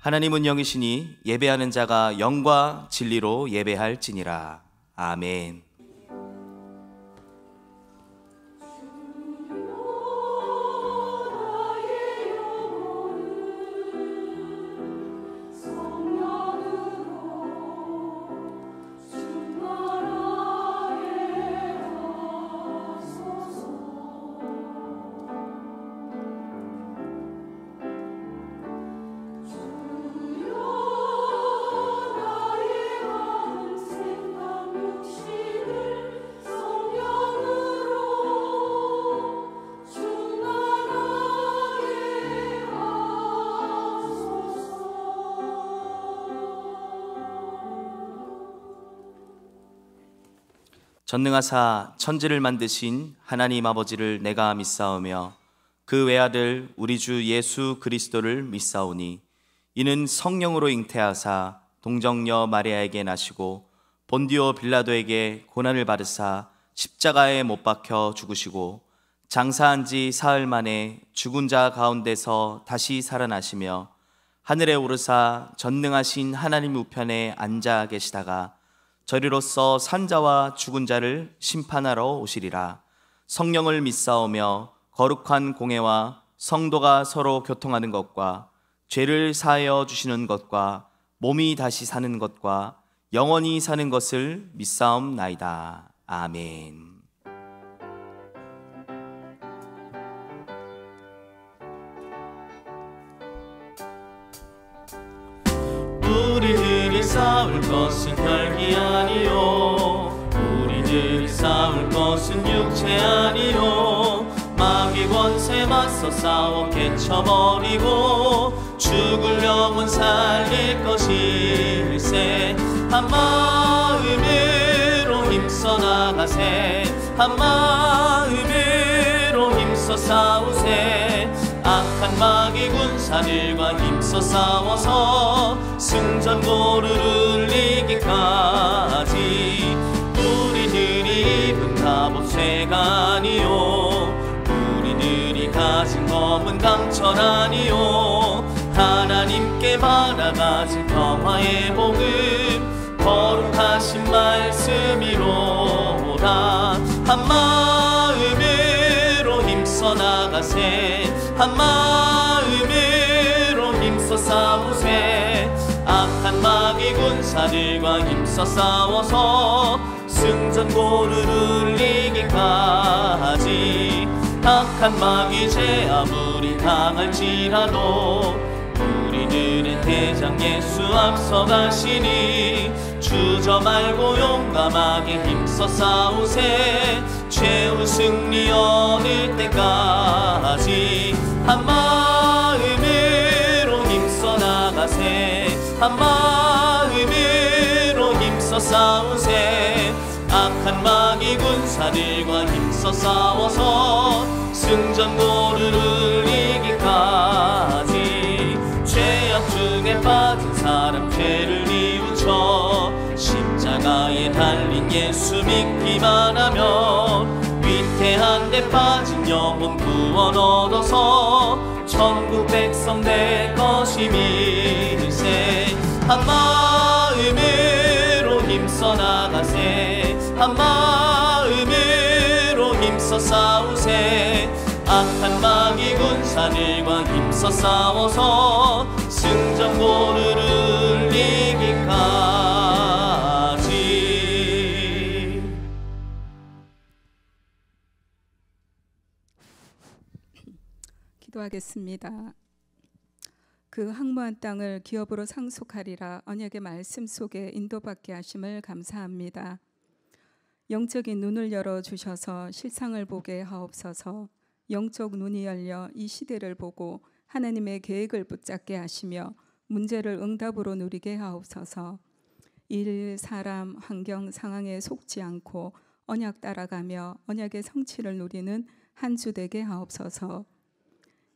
하나님은 영이시니 예배하는 자가 영과 진리로 예배할지니라. 아멘. 전능하사 천지를 만드신 하나님 아버지를 내가 믿사오며 그 외아들 우리 주 예수 그리스도를 믿사오니 이는 성령으로 잉태하사 동정녀 마리아에게 나시고 본디오 빌라도에게 고난을 받으사 십자가에 못 박혀 죽으시고 장사한 지 사흘 만에 죽은 자 가운데서 다시 살아나시며 하늘에 오르사 전능하신 하나님 우편에 앉아 계시다가 저리로서 산자와 죽은 자를 심판하러 오시리라. 성령을 믿사오며 거룩한 공회와 성도가 서로 교통하는 것과 죄를 사하여 주시는 것과 몸이 다시 사는 것과 영원히 사는 것을 믿사옵나이다. 아멘. 우리들이 싸울 것은 혈기 아니요 우리들이 싸울 것은 육체 아니요 마귀 권세 맞서 싸워 깨쳐버리고 죽을 영혼 살릴 것일세. 한 마음으로 힘써 나가세. 한 마음으로 힘써 싸우세. 악한 마귀 군사들과 힘써 싸워서 승전고를 이기기까지. 우리들이 입은 갑옷 쇠가 아니요 우리들이 가진 검은 강철 아니요 하나님께 받아가진 평화의 복음 거룩하신 말씀이로다. 한 마음으로 힘써 나가세. 한 마음으로 힘써 싸우세. 악한 마귀 군사들과 힘써 싸워서 승전고를 이기기까지. 악한 마귀 죄 아무리 강할지라도 우리들의 대장 예수 앞서가시니 주저 말고 용감하게 힘써 싸우세. 최후 승리 얻을 때까지. 한 마음으로 힘써 나가세. 한 마음으로 힘써 싸우세. 악한 마귀 군사들과 힘써 싸워서 승전고를 이기기까지. 죄악 중에 빠진 사람 죄를 뉘우쳐 십자가에 달린 예수 믿기만 하면 위태한 데 빠진 영혼 구원 얻어서 천국 백성 될 것임일세. 한 마음으로 힘써 나가세. 한 마음으로 힘써 싸우세. 악한 마귀 군사들과 힘써 싸워서 승전고를 이기기까지. 기도하겠습니다. 그 황무한 땅을 기업으로 상속하리라 언약의 말씀 속에 인도받게 하심을 감사합니다. 영적인 눈을 열어주셔서 실상을 보게 하옵소서. 영적 눈이 열려 이 시대를 보고 하나님의 계획을 붙잡게 하시며 문제를 응답으로 누리게 하옵소서. 일, 사람, 환경, 상황에 속지 않고 언약 따라가며 언약의 성취를 누리는 한 주 되게 하옵소서.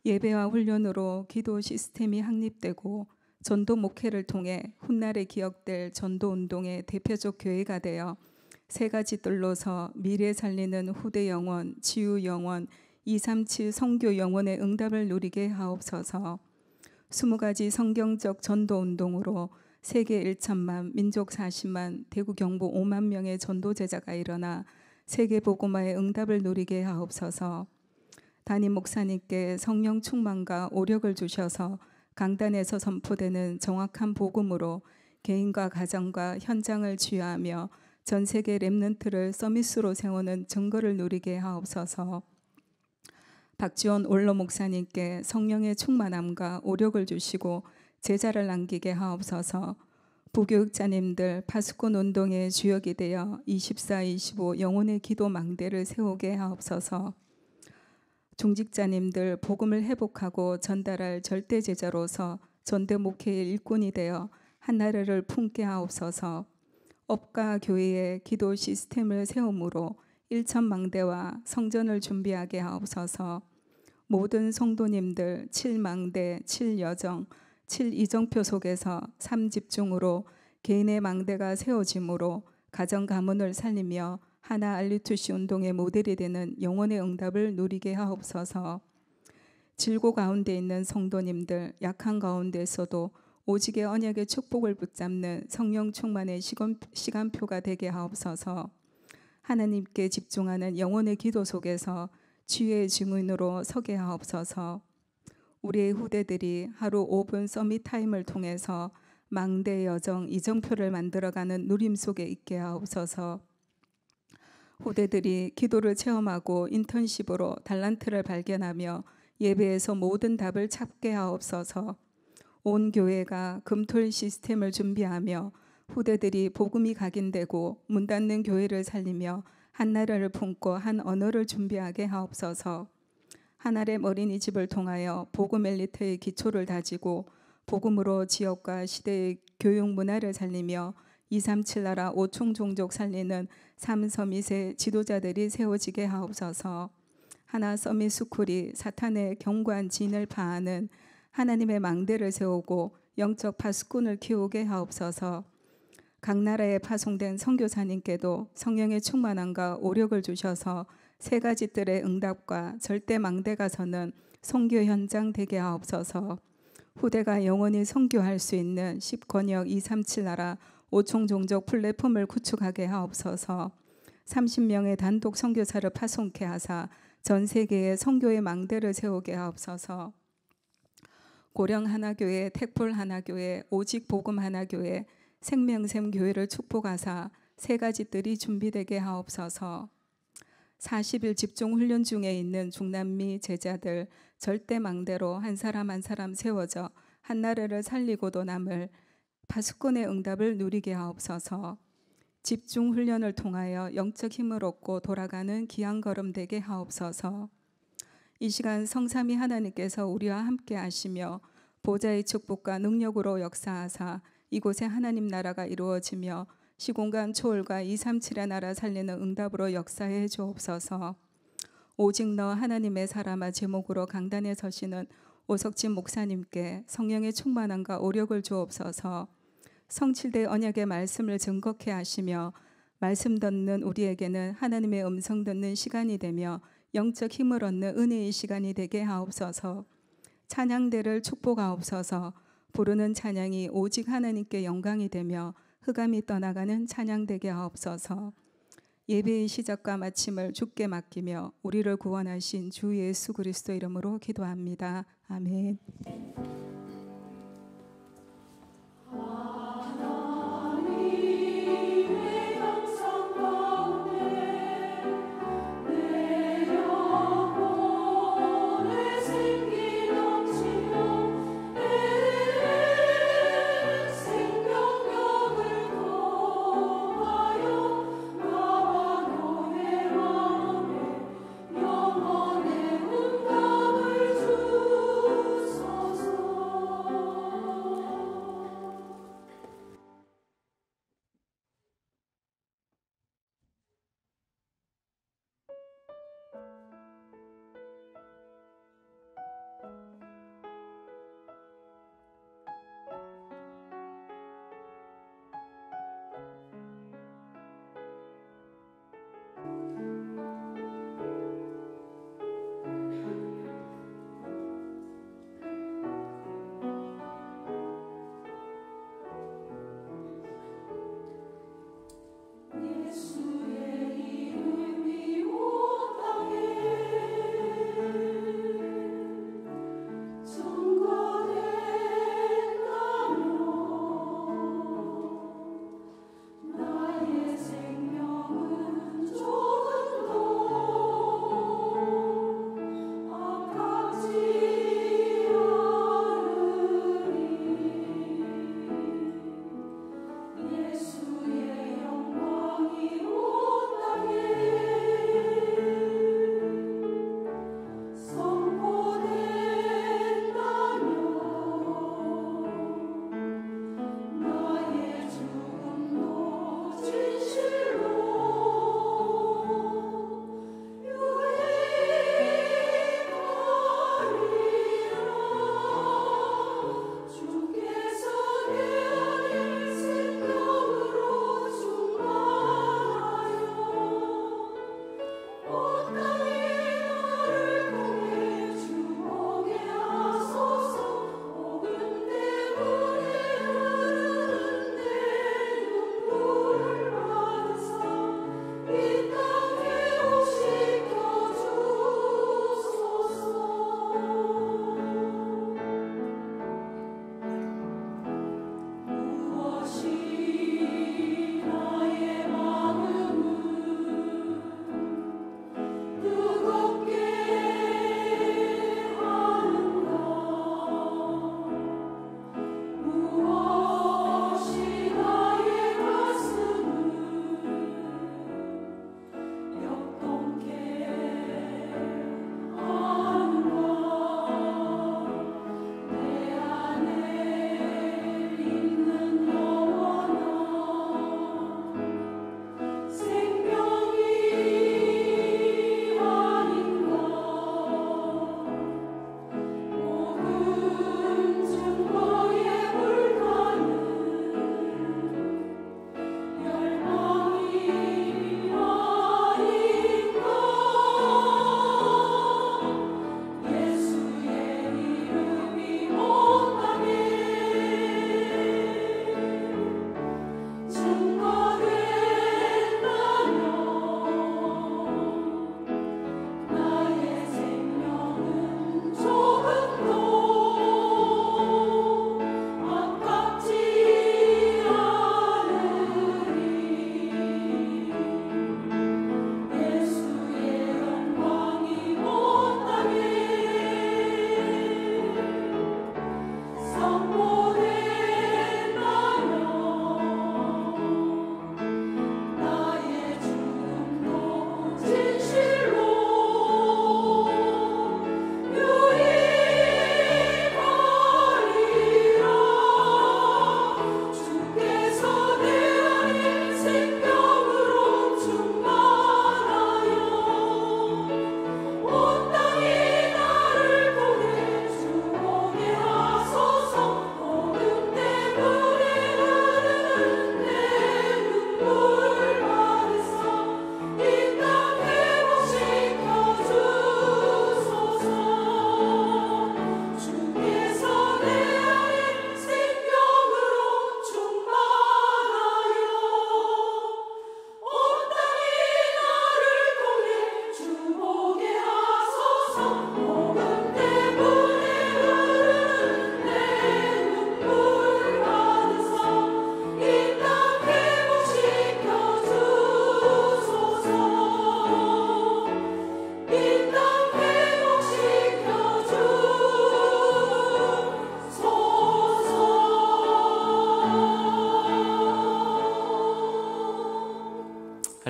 예배와 훈련으로 기도 시스템이 확립되고 전도 목회를 통해 훗날에 기억될 전도운동의 대표적 교회가 되어 세 가지 뜰로서 미래 살리는 후대 영혼, 치유 영혼, 237 선교 영혼의 응답을 누리게 하옵소서. 20가지 성경적 전도 운동으로 세계 1천만, 민족 40만, 대구 경북 5만 명의 전도 제자가 일어나 세계 복음화의 응답을 누리게 하옵소서. 담임 목사님께 성령 충만과 오력을 주셔서 강단에서 선포되는 정확한 복음으로 개인과 가정과 현장을 치유하며 전 세계 렘넌트를 서밋으로 세우는 증거를 누리게 하옵소서. 박지원 원로 목사님께 성령의 충만함과 오력을 주시고 제자를 남기게 하옵소서. 부교육자님들 파수꾼 운동의 주역이 되어 24-25 영혼의 기도 망대를 세우게 하옵소서. 중직자님들 복음을 회복하고 전달할 절대 제자로서 전대 목회의 일꾼이 되어 한나라를 품게 하옵소서. 업과 교회의 기도 시스템을 세움으로 1천 망대와 성전을 준비하게 하옵소서. 모든 성도님들 7망대, 7여정, 7이정표 속에서 3집중으로 개인의 망대가 세워짐으로 가정 가문을 살리며 하나 알리투시 운동의 모델이 되는 영혼의 응답을 누리게 하옵소서. 질고 가운데 있는 성도님들 약한 가운데서도 오직의 언약의 축복을 붙잡는 성령 충만의 시간표가 되게 하옵소서. 하나님께 집중하는 영혼의 기도 속에서 치유의 증인으로 서게 하옵소서. 우리의 후대들이 하루 5분 서밋 타임을 통해서 망대 여정 이정표를 만들어가는 누림 속에 있게 하옵소서. 후대들이 기도를 체험하고 인턴십으로 달란트를 발견하며 예배에서 모든 답을 찾게 하옵소서. 온 교회가 금토일 시스템을 준비하며 후대들이 복음이 각인되고 문 닫는 교회를 살리며 한 나라를 품고 한 언어를 준비하게 하옵소서. 하나의 어린이집을 통하여 복음 엘리트의 기초를 다지고 복음으로 지역과 시대의 교육 문화를 살리며 237 나라 5총 종족 살리는 3서밋의 지도자들이 세워지게 하옵소서. 하나 서밋 스쿨이 사탄의 견고한 진을 파하는 하나님의 망대를 세우고 영적 파수꾼을 키우게 하옵소서. 각 나라에 파송된 선교사님께도 성령의 충만함과 오력을 주셔서 세 가지 뜰의 응답과 절대 망대가 서는 선교 현장 되게 하옵소서. 후대가 영원히 선교할 수 있는 10권역 237 나라 5총 종족 플랫폼을 구축하게 하옵소서. 30명의 단독 선교사를 파송케 하사 전 세계에 선교의 망대를 세우게 하옵소서. 고령 하나교회, 택풀 하나교회, 오직 복음 하나교회, 생명샘 교회를 축복하사 세 가지 뜰이 준비되게 하옵소서. 40일 집중 훈련 중에 있는 중남미 제자들 절대 망대로 한 사람 한 사람 세워져 한 나라를 살리고도 남을 파수꾼의 응답을 누리게 하옵소서. 집중 훈련을 통하여 영적 힘을 얻고 돌아가는 귀한 걸음 되게 하옵소서. 이 시간 성삼위 하나님께서 우리와 함께 하시며 보좌의 축복과 능력으로 역사하사 이곳에 하나님 나라가 이루어지며 시공간 초월과 237의 나라 살리는 응답으로 역사해 주옵소서. 오직 너 하나님의 사람아 제목으로 강단에 서시는 오석진 목사님께 성령의 충만함과 오력을 주옵소서. 성칠대 언약의 말씀을 증거케 하시며 말씀 듣는 우리에게는 하나님의 음성 듣는 시간이 되며 영적 힘을 얻는 은혜의 시간이 되게 하옵소서. 찬양대를 축복하옵소서. 부르는 찬양이 오직 하나님께 영광이 되며 흑암이 떠나가는 찬양 되게 하옵소서. 예배의 시작과 마침을 주께 맡기며 우리를 구원하신 주 예수 그리스도 이름으로 기도합니다. 아멘. 주소서.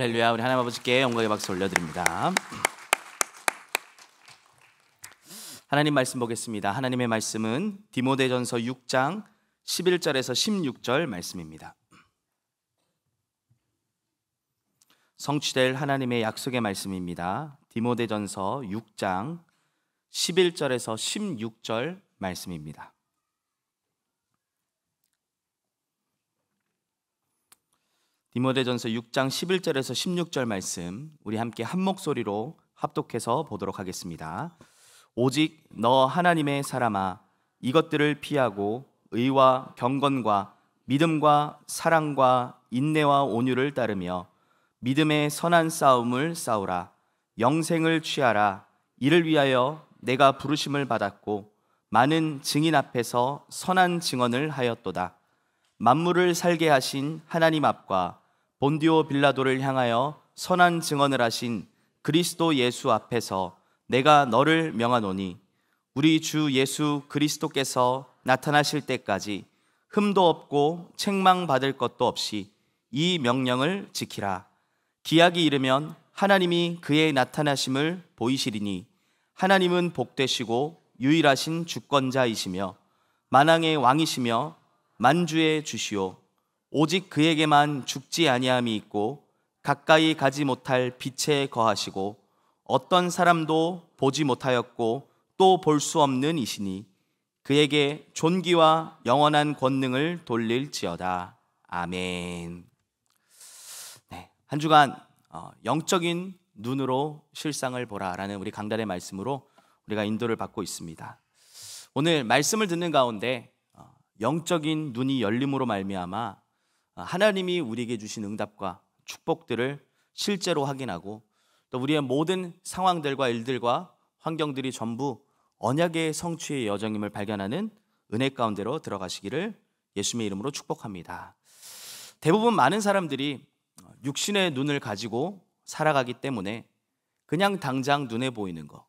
할렐루야. 우리 하나님 아버지께 영광의 박수 올려드립니다. 하나님 말씀 보겠습니다. 하나님의 말씀은 디모데전서 6장 11절에서 16절 말씀입니다. 성취될 하나님의 약속의 말씀입니다. 디모데전서 6장 11절에서 16절 말씀입니다. 디모데전서 6장 11절에서 16절 말씀, 우리 함께 한 목소리로 합독해서 보도록 하겠습니다. 오직 너 하나님의 사람아, 이것들을 피하고 의와 경건과 믿음과 사랑과 인내와 온유를 따르며 믿음의 선한 싸움을 싸우라. 영생을 취하라. 이를 위하여 내가 부르심을 받았고 많은 증인 앞에서 선한 증언을 하였도다. 만물을 살게 하신 하나님 앞과 본디오 빌라도를 향하여 선한 증언을 하신 그리스도 예수 앞에서 내가 너를 명하노니 우리 주 예수 그리스도께서 나타나실 때까지 흠도 없고 책망받을 것도 없이 이 명령을 지키라. 기약이 이르면 하나님이 그의 나타나심을 보이시리니 하나님은 복되시고 유일하신 주권자이시며 만왕의 왕이시며 만주의 주시오. 오직 그에게만 죽지 아니함이 있고 가까이 가지 못할 빛에 거하시고 어떤 사람도 보지 못하였고 또 볼 수 없는 이시니 그에게 존귀와 영원한 권능을 돌릴지어다. 아멘. 네, 한 주간 영적인 눈으로 실상을 보라라는 우리 강단의 말씀으로 우리가 인도를 받고 있습니다. 오늘 말씀을 듣는 가운데 영적인 눈이 열림으로 말미암아 하나님이 우리에게 주신 응답과 축복들을 실제로 확인하고 또 우리의 모든 상황들과 일들과 환경들이 전부 언약의 성취의 여정임을 발견하는 은혜 가운데로 들어가시기를 예수님의 이름으로 축복합니다. 대부분 많은 사람들이 육신의 눈을 가지고 살아가기 때문에 그냥 당장 눈에 보이는 것,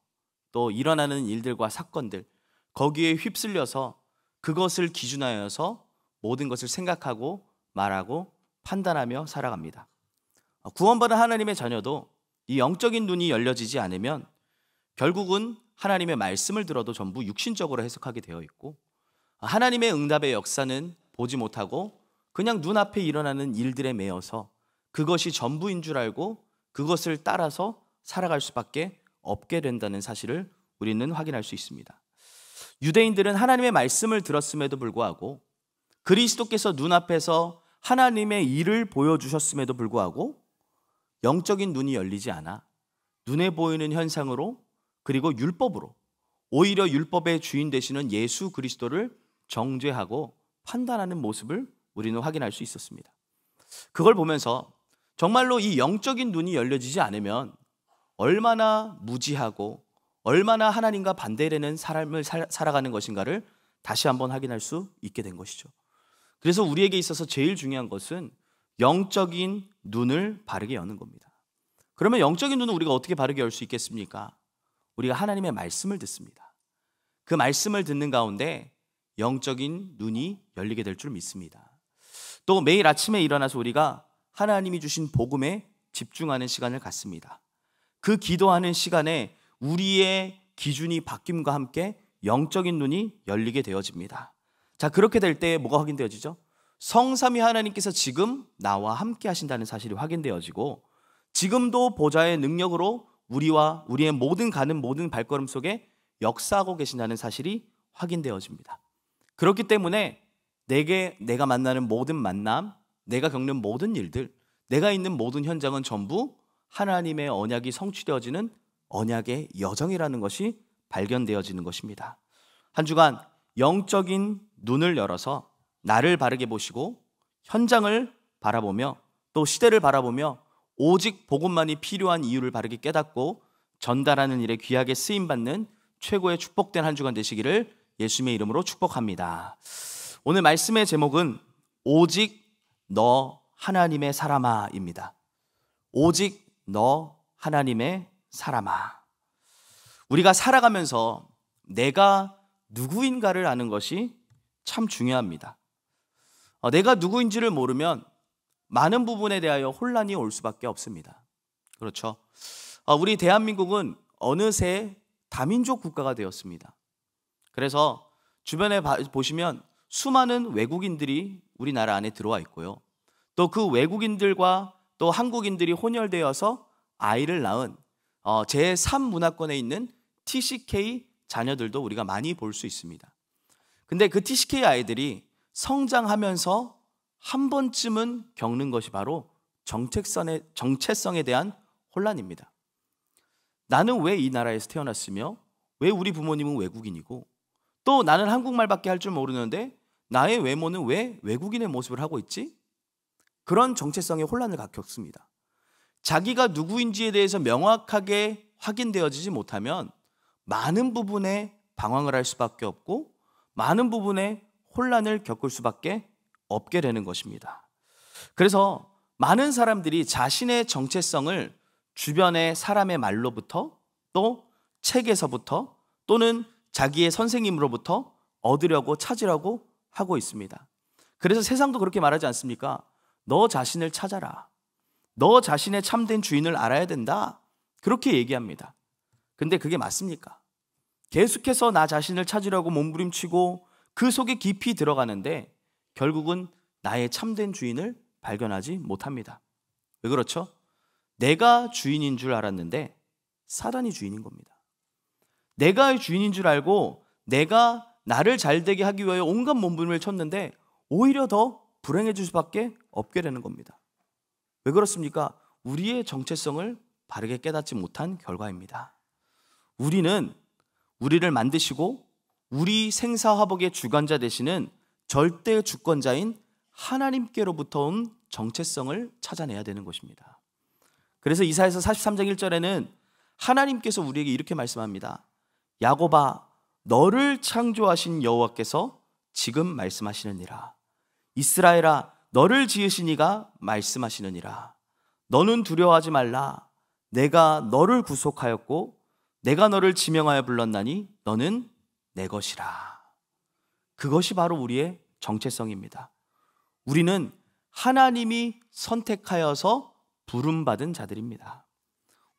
또 일어나는 일들과 사건들, 거기에 휩쓸려서 그것을 기준하여서 모든 것을 생각하고 말하고 판단하며 살아갑니다. 구원받은 하나님의 자녀도 이 영적인 눈이 열려지지 않으면 결국은 하나님의 말씀을 들어도 전부 육신적으로 해석하게 되어 있고 하나님의 응답의 역사는 보지 못하고 그냥 눈앞에 일어나는 일들에 매여서 그것이 전부인 줄 알고 그것을 따라서 살아갈 수밖에 없게 된다는 사실을 우리는 확인할 수 있습니다. 유대인들은 하나님의 말씀을 들었음에도 불구하고 그리스도께서 눈앞에서 하나님의 일을 보여주셨음에도 불구하고 영적인 눈이 열리지 않아 눈에 보이는 현상으로 그리고 율법으로 오히려 율법의 주인 되시는 예수 그리스도를 정죄하고 판단하는 모습을 우리는 확인할 수 있었습니다. 그걸 보면서 정말로 이 영적인 눈이 열려지지 않으면 얼마나 무지하고 얼마나 하나님과 반대되는 삶을 살아가는 것인가를 다시 한번 확인할 수 있게 된 것이죠. 그래서 우리에게 있어서 제일 중요한 것은 영적인 눈을 바르게 여는 겁니다. 그러면 영적인 눈을 우리가 어떻게 바르게 열 수 있겠습니까? 우리가 하나님의 말씀을 듣습니다. 그 말씀을 듣는 가운데 영적인 눈이 열리게 될 줄 믿습니다. 또 매일 아침에 일어나서 우리가 하나님이 주신 복음에 집중하는 시간을 갖습니다. 그 기도하는 시간에 우리의 기준이 바뀜과 함께 영적인 눈이 열리게 되어집니다. 자, 그렇게 될 때 뭐가 확인되어지죠? 성삼위 하나님께서 지금 나와 함께 하신다는 사실이 확인되어지고 지금도 보좌의 능력으로 우리와 우리의 가는 모든 발걸음 속에 역사하고 계신다는 사실이 확인되어집니다. 그렇기 때문에 내가 만나는 모든 만남, 내가 겪는 모든 일들, 내가 있는 모든 현장은 전부 하나님의 언약이 성취되어지는 언약의 여정이라는 것이 발견되어지는 것입니다. 한 주간 영적인 눈을 열어서 나를 바르게 보시고 현장을 바라보며 또 시대를 바라보며 오직 복음만이 필요한 이유를 바르게 깨닫고 전달하는 일에 귀하게 쓰임받는 최고의 축복된 한 주간 되시기를 예수님의 이름으로 축복합니다. 오늘 말씀의 제목은 오직 너 하나님의 사람아입니다. 오직 너 하나님의 사람아. 우리가 살아가면서 내가 누구인가를 아는 것이 참 중요합니다. 내가 누구인지를 모르면 많은 부분에 대하여 혼란이 올 수밖에 없습니다. 그렇죠? 우리 대한민국은 어느새 다민족 국가가 되었습니다. 그래서 주변에 보시면 수많은 외국인들이 우리나라 안에 들어와 있고요. 또 그 외국인들과 또 한국인들이 혼혈되어서 아이를 낳은 제3문화권에 있는 TCK 자녀들도 우리가 많이 볼 수 있습니다. 근데 그 TCK 아이들이 성장하면서 한 번쯤은 겪는 것이 바로 정체성에 대한 혼란입니다. 나는 왜 이 나라에서 태어났으며 왜 우리 부모님은 외국인이고 또 나는 한국말밖에 할 줄 모르는데 나의 외모는 왜 외국인의 모습을 하고 있지? 그런 정체성의 혼란을 겪습니다. 자기가 누구인지에 대해서 명확하게 확인되어지지 못하면 많은 부분에 방황을 할 수밖에 없고 많은 부분에 혼란을 겪을 수밖에 없게 되는 것입니다. 그래서 많은 사람들이 자신의 정체성을 주변의 사람의 말로부터 또 책에서부터 또는 자기의 선생님으로부터 얻으려고 찾으려고 하고 있습니다. 그래서 세상도 그렇게 말하지 않습니까? 너 자신을 찾아라. 너 자신의 참된 주인을 알아야 된다. 그렇게 얘기합니다. 근데 그게 맞습니까? 계속해서 나 자신을 찾으려고 몸부림치고 그 속에 깊이 들어가는데 결국은 나의 참된 주인을 발견하지 못합니다. 왜 그렇죠? 내가 주인인 줄 알았는데 사단이 주인인 겁니다. 내가 주인인 줄 알고 내가 나를 잘되게 하기 위해 온갖 몸부림을 쳤는데 오히려 더 불행해질 수밖에 없게 되는 겁니다. 왜 그렇습니까? 우리의 정체성을 바르게 깨닫지 못한 결과입니다. 우리는 우리를 만드시고 우리 생사화복의 주관자 되시는 절대 주권자인 하나님께로부터 온 정체성을 찾아내야 되는 것입니다. 그래서 이사야서 43장 1절에는 하나님께서 우리에게 이렇게 말씀합니다. 야곱아, 너를 창조하신 여호와께서 지금 말씀하시느니라. 이스라엘아, 너를 지으신 이가 말씀하시느니라. 너는 두려워하지 말라. 내가 너를 구속하였고 내가 너를 지명하여 불렀나니 너는 내 것이라. 그것이 바로 우리의 정체성입니다. 우리는 하나님이 선택하여서 부름받은 자들입니다.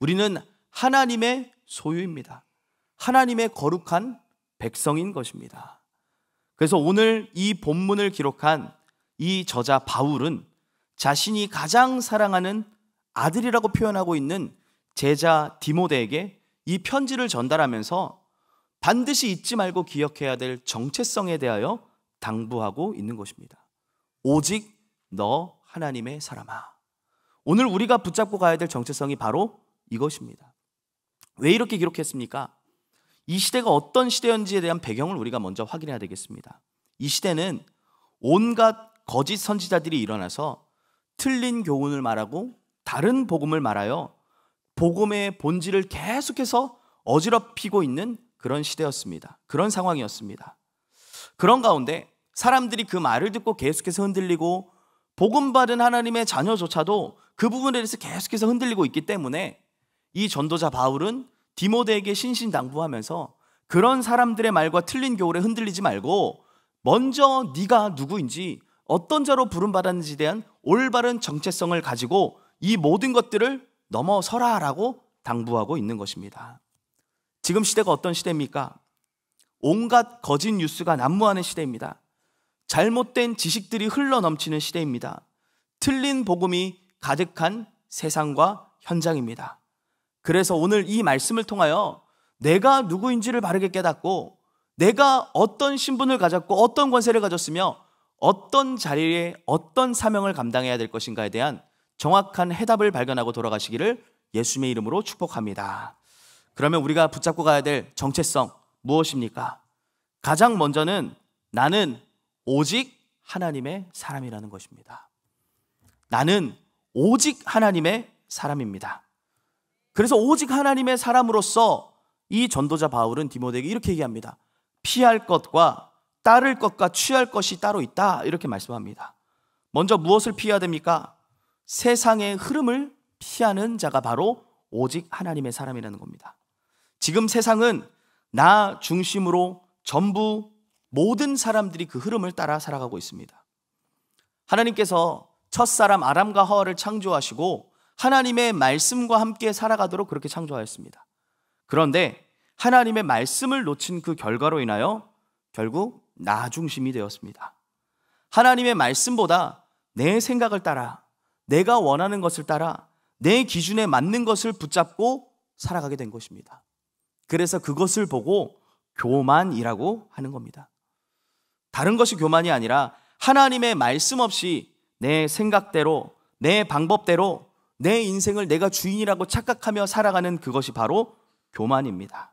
우리는 하나님의 소유입니다. 하나님의 거룩한 백성인 것입니다. 그래서 오늘 이 본문을 기록한 이 저자 바울은 자신이 가장 사랑하는 아들이라고 표현하고 있는 제자 디모데에게 이 편지를 전달하면서 반드시 잊지 말고 기억해야 될 정체성에 대하여 당부하고 있는 것입니다. 오직 너 하나님의 사람아. 오늘 우리가 붙잡고 가야 될 정체성이 바로 이것입니다. 왜 이렇게 기록했습니까? 이 시대가 어떤 시대였는지에 대한 배경을 우리가 먼저 확인해야 되겠습니다. 이 시대는 온갖 거짓 선지자들이 일어나서 틀린 교훈을 말하고 다른 복음을 말하여 복음의 본질을 계속해서 어지럽히고 있는 그런 시대였습니다. 그런 상황이었습니다. 그런 가운데 사람들이 그 말을 듣고 계속해서 흔들리고 복음 받은 하나님의 자녀조차도 그 부분에 대해서 계속해서 흔들리고 있기 때문에 이 전도자 바울은 디모데에게 신신당부하면서 그런 사람들의 말과 틀린 교훈에 흔들리지 말고 먼저 네가 누구인지 어떤 자로 부름받았는지에 대한 올바른 정체성을 가지고 이 모든 것들을 넘어서라라고 당부하고 있는 것입니다. 지금 시대가 어떤 시대입니까? 온갖 거짓 뉴스가 난무하는 시대입니다. 잘못된 지식들이 흘러넘치는 시대입니다. 틀린 복음이 가득한 세상과 현장입니다. 그래서 오늘 이 말씀을 통하여 내가 누구인지를 바르게 깨닫고 내가 어떤 신분을 가졌고 어떤 권세를 가졌으며 어떤 자리에 어떤 사명을 감당해야 될 것인가에 대한 정확한 해답을 발견하고 돌아가시기를 예수님의 이름으로 축복합니다. 그러면 우리가 붙잡고 가야 될 정체성 무엇입니까? 가장 먼저는 나는 오직 하나님의 사람이라는 것입니다. 나는 오직 하나님의 사람입니다. 그래서 오직 하나님의 사람으로서 이 전도자 바울은 디모데에게 이렇게 얘기합니다. 피할 것과 따를 것과 취할 것이 따로 있다, 이렇게 말씀합니다. 먼저 무엇을 피해야 됩니까? 세상의 흐름을 피하는 자가 바로 오직 하나님의 사람이라는 겁니다. 지금 세상은 나 중심으로 전부 모든 사람들이 그 흐름을 따라 살아가고 있습니다. 하나님께서 첫사람 아담과 하와를 창조하시고 하나님의 말씀과 함께 살아가도록 그렇게 창조하였습니다. 그런데 하나님의 말씀을 놓친 그 결과로 인하여 결국 나 중심이 되었습니다. 하나님의 말씀보다 내 생각을 따라, 내가 원하는 것을 따라 내 기준에 맞는 것을 붙잡고 살아가게 된 것입니다. 그래서 그것을 보고 교만이라고 하는 겁니다. 다른 것이 교만이 아니라 하나님의 말씀 없이 내 생각대로, 내 방법대로 내 인생을 내가 주인이라고 착각하며 살아가는 그것이 바로 교만입니다.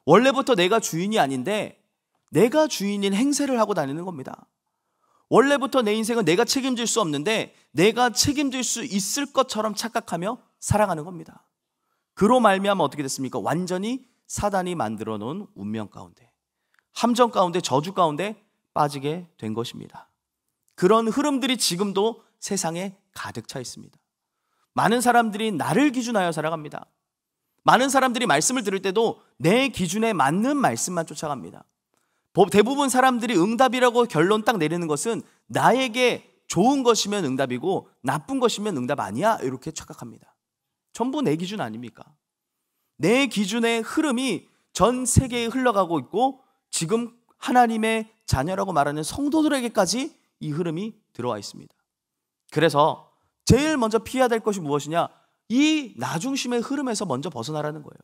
원래부터 내가 주인이 아닌데 내가 주인인 행세를 하고 다니는 겁니다. 원래부터 내 인생은 내가 책임질 수 없는데 내가 책임질 수 있을 것처럼 착각하며 살아가는 겁니다. 그로 말미암아 어떻게 됐습니까? 완전히 사단이 만들어 놓은 운명 가운데, 함정 가운데, 저주 가운데 빠지게 된 것입니다. 그런 흐름들이 지금도 세상에 가득 차 있습니다. 많은 사람들이 나를 기준하여 살아갑니다. 많은 사람들이 말씀을 들을 때도 내 기준에 맞는 말씀만 쫓아갑니다. 대부분 사람들이 응답이라고 결론 딱 내리는 것은 나에게 좋은 것이면 응답이고 나쁜 것이면 응답 아니야, 이렇게 착각합니다. 전부 내 기준 아닙니까? 내 기준의 흐름이 전 세계에 흘러가고 있고 지금 하나님의 자녀라고 말하는 성도들에게까지 이 흐름이 들어와 있습니다. 그래서 제일 먼저 피해야 될 것이 무엇이냐? 이 나중심의 흐름에서 먼저 벗어나라는 거예요.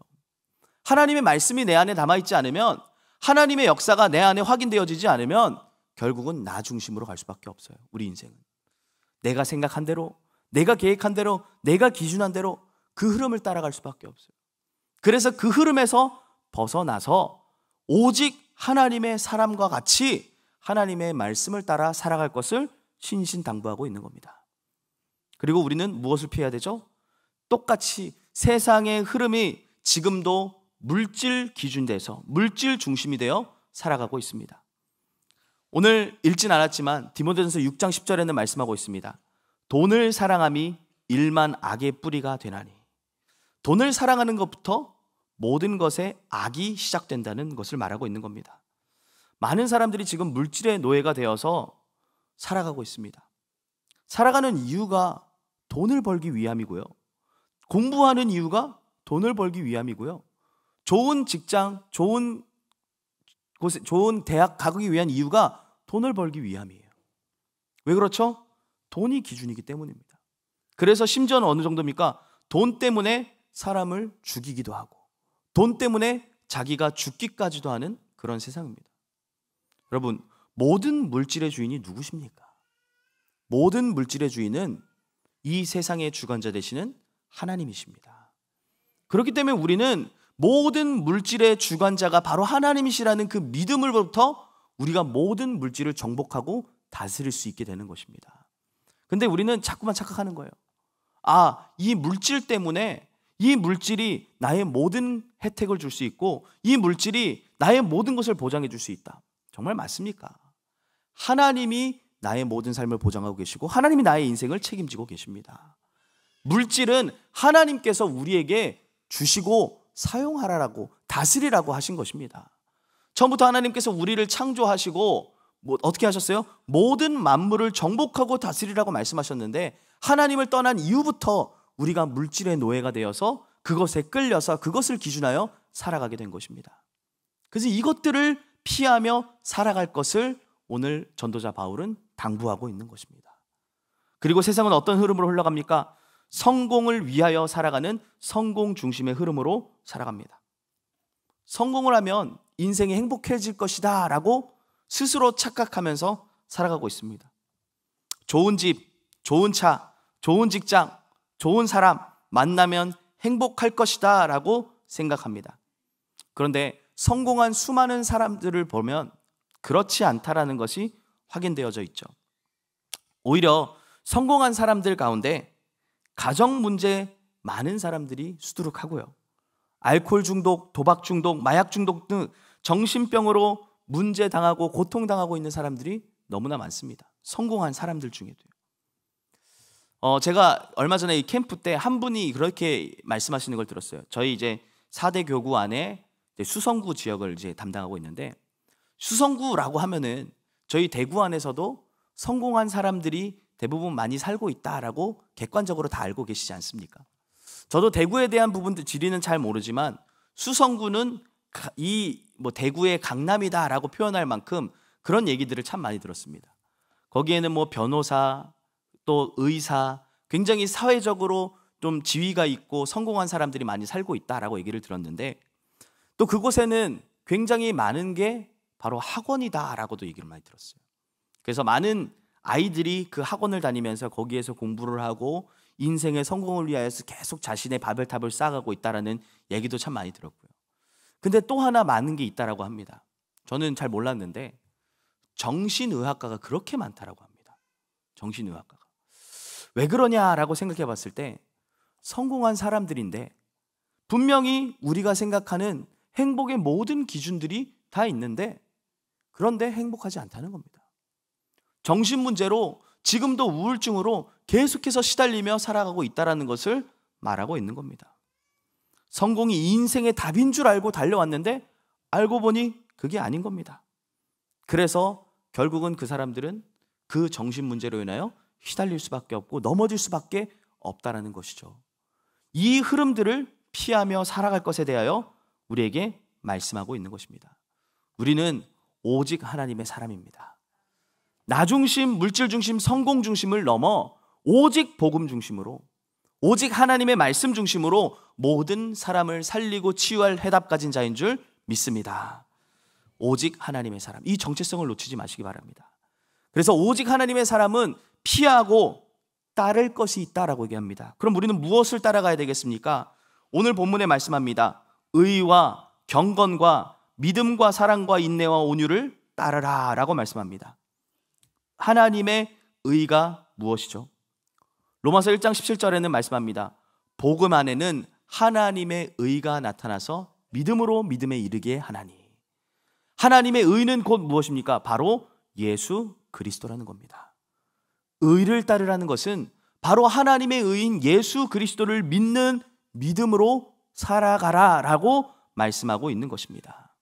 하나님의 말씀이 내 안에 남아있지 않으면, 하나님의 역사가 내 안에 확인되어지지 않으면 결국은 나 중심으로 갈 수밖에 없어요. 우리 인생은 내가 생각한 대로, 내가 계획한 대로, 내가 기준한 대로 그 흐름을 따라갈 수밖에 없어요. 그래서 그 흐름에서 벗어나서 오직 하나님의 사람과 같이 하나님의 말씀을 따라 살아갈 것을 신신당부하고 있는 겁니다. 그리고 우리는 무엇을 피해야 되죠? 똑같이 세상의 흐름이 지금도 물질 기준돼서 물질 중심이 되어 살아가고 있습니다. 오늘 읽진 않았지만 디모데전서 6장 10절에는 말씀하고 있습니다. 돈을 사랑함이 일만 악의 뿌리가 되나니. 돈을 사랑하는 것부터 모든 것에 악이 시작된다는 것을 말하고 있는 겁니다. 많은 사람들이 지금 물질의 노예가 되어서 살아가고 있습니다. 살아가는 이유가 돈을 벌기 위함이고요. 공부하는 이유가 돈을 벌기 위함이고요. 좋은 직장, 좋은 곳에, 좋은 대학 가기 위한 이유가 돈을 벌기 위함이에요. 왜 그렇죠? 돈이 기준이기 때문입니다. 그래서 심지어는 어느 정도입니까? 돈 때문에 사람을 죽이기도 하고 돈 때문에 자기가 죽기까지도 하는 그런 세상입니다. 여러분, 모든 물질의 주인이 누구십니까? 모든 물질의 주인은 이 세상의 주관자 되시는 하나님이십니다. 그렇기 때문에 우리는 모든 물질의 주관자가 바로 하나님이시라는 그 믿음으로부터 우리가 모든 물질을 정복하고 다스릴 수 있게 되는 것입니다. 근데 우리는 자꾸만 착각하는 거예요. 이 물질 때문에 이 물질이 나의 모든 혜택을 줄 수 있고 이 물질이 나의 모든 것을 보장해 줄 수 있다. 정말 맞습니까? 하나님이 나의 모든 삶을 보장하고 계시고 하나님이 나의 인생을 책임지고 계십니다. 물질은 하나님께서 우리에게 주시고 사용하라고, 다스리라고 하신 것입니다. 처음부터 하나님께서 우리를 창조하시고 어떻게 하셨어요? 모든 만물을 정복하고 다스리라고 말씀하셨는데 하나님을 떠난 이후부터 우리가 물질의 노예가 되어서 그것에 끌려서 그것을 기준하여 살아가게 된 것입니다. 그래서 이것들을 피하며 살아갈 것을 오늘 전도자 바울은 당부하고 있는 것입니다. 그리고 세상은 어떤 흐름으로 흘러갑니까? 성공을 위하여 살아가는 성공 중심의 흐름으로 살아갑니다. 성공을 하면 인생이 행복해질 것이다 라고 스스로 착각하면서 살아가고 있습니다. 좋은 집, 좋은 차, 좋은 직장, 좋은 사람 만나면 행복할 것이다 라고 생각합니다. 그런데 성공한 수많은 사람들을 보면 그렇지 않다라는 것이 확인되어져 있죠. 오히려 성공한 사람들 가운데 가정 문제 많은 사람들이 수두룩하고요. 알코올 중독, 도박 중독, 마약 중독 등 정신병으로 문제당하고 고통당하고 있는 사람들이 너무나 많습니다. 성공한 사람들 중에도요. 제가 얼마 전에 이 캠프 때 한 분이 그렇게 말씀하시는 걸 들었어요. 저희 이제 4대 교구 안에 수성구 지역을 이제 담당하고 있는데 수성구라고 하면은 저희 대구 안에서도 성공한 사람들이 대부분 많이 살고 있다라고 객관적으로 다 알고 계시지 않습니까? 저도 대구에 대한 부분들 지리는 잘 모르지만 수성구는 대구의 강남이다라고 표현할 만큼 그런 얘기들을 참 많이 들었습니다. 거기에는 변호사, 또 의사, 굉장히 사회적으로 좀 지위가 있고 성공한 사람들이 많이 살고 있다라고 얘기를 들었는데, 또 그곳에는 굉장히 많은 게 바로 학원이다라고도 얘기를 많이 들었어요. 그래서 많은 아이들이 그 학원을 다니면서 거기에서 공부를 하고 인생의 성공을 위하여서 계속 자신의 바벨탑을 쌓아가고 있다라는 얘기도 참 많이 들었고요. 근데 또 하나 많은 게 있다라고 합니다. 저는 잘 몰랐는데 정신의학과가 그렇게 많다라고 합니다. 정신의학과가. 왜 그러냐라고 생각해 봤을 때 성공한 사람들인데 분명히 우리가 생각하는 행복의 모든 기준들이 다 있는데, 그런데 행복하지 않다는 겁니다. 정신 문제로 지금도 우울증으로 계속해서 시달리며 살아가고 있다는 것을 말하고 있는 겁니다. 성공이 인생의 답인 줄 알고 달려왔는데 알고 보니 그게 아닌 겁니다. 그래서 결국은 그 사람들은 그 정신 문제로 인하여 휘달릴 수밖에 없고 넘어질 수밖에 없다는 것이죠. 이 흐름들을 피하며 살아갈 것에 대하여 우리에게 말씀하고 있는 것입니다. 우리는 오직 하나님의 사람입니다. 나 중심, 물질 중심, 성공 중심을 넘어 오직 복음 중심으로, 오직 하나님의 말씀 중심으로 모든 사람을 살리고 치유할 해답 가진 자인 줄 믿습니다. 오직 하나님의 사람, 이 정체성을 놓치지 마시기 바랍니다. 그래서 오직 하나님의 사람은 피하고 따를 것이 있다라고 얘기합니다. 그럼 우리는 무엇을 따라가야 되겠습니까? 오늘 본문에 말씀합니다. 의와 경건과 믿음과 사랑과 인내와 온유를 따르라 라고 말씀합니다. 하나님의 의가 무엇이죠? 로마서 1장 17절에는 말씀합니다. 복음 안에는 하나님의 의가 나타나서 믿음으로 믿음에 이르게 하나니. 하나님의 의는 곧 무엇입니까? 바로 예수 그리스도라는 겁니다. 의를 따르라는 것은 바로 하나님의 의인 예수 그리스도를 믿는 믿음으로 살아가라 라고 말씀하고 있는 것입니다.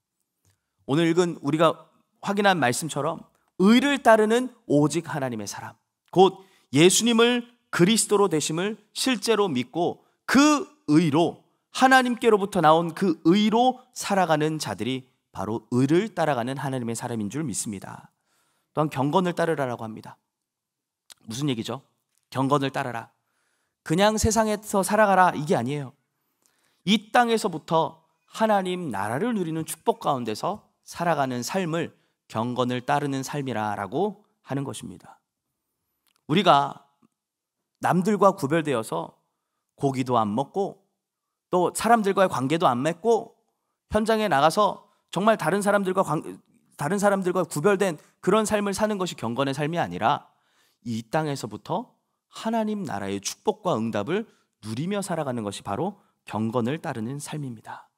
오늘 읽은 우리가 확인한 말씀처럼 의를 따르는 오직 하나님의 사람, 곧 예수님을 그리스도로 되심을 실제로 믿고 그 의로, 하나님께로부터 나온 그 의로 살아가는 자들이 바로 의를 따라가는 하나님의 사람인 줄 믿습니다. 또한 경건을 따르라라고 합니다. 무슨 얘기죠? 경건을 따르라. 그냥 세상에서 살아가라 이게 아니에요. 이 땅에서부터 하나님 나라를 누리는 축복 가운데서 살아가는 삶을 경건을 따르는 삶이라고 하는 것입니다. 우리가 남들과 구별되어서 고기도 안 먹고 또 사람들과의 관계도 안 맺고 현장에 나가서 정말 다른 사람들과 구별된 그런 삶을 사는 것이 경건의 삶이 아니라 이 땅에서부터 하나님 나라의 축복과 응답을 누리며 살아가는 것이 바로 경건을 따르는 삶입니다.